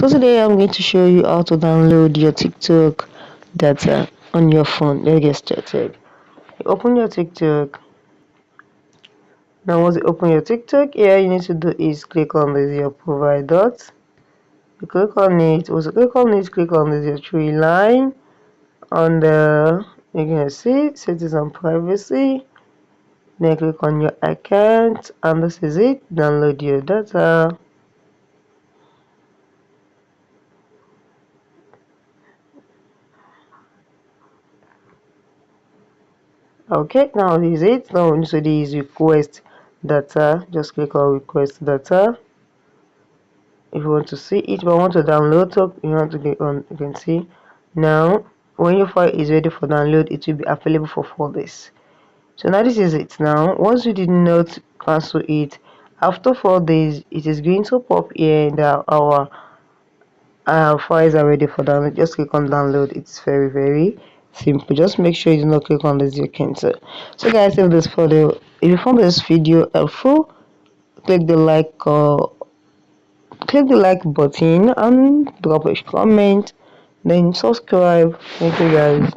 So today I'm going to show you how to download your TikTok data on your phone. Let's get started. You open your TikTok. Now once you open your TikTok, here you need to do is click on this your profile dot. You click on it. Once you click on it, click on this your three line. On the you can see settings and privacy. Then click on your account, and this is it. Download your data. Okay, now this is it. Now so this is request data. Just click on request data if you want to see it. But I want to download it, you want to click on, you can see now when your file is ready for download, it will be available for 4 days. So now this is it. Now once you did not cancel it, after 4 days it is going to pop here that our files are ready for download. Just click on download. It's very simple. Just make sure you do not click on this you cancel. So guys, if you found this video helpful, click the like button and drop a comment, then subscribe. Thank you guys.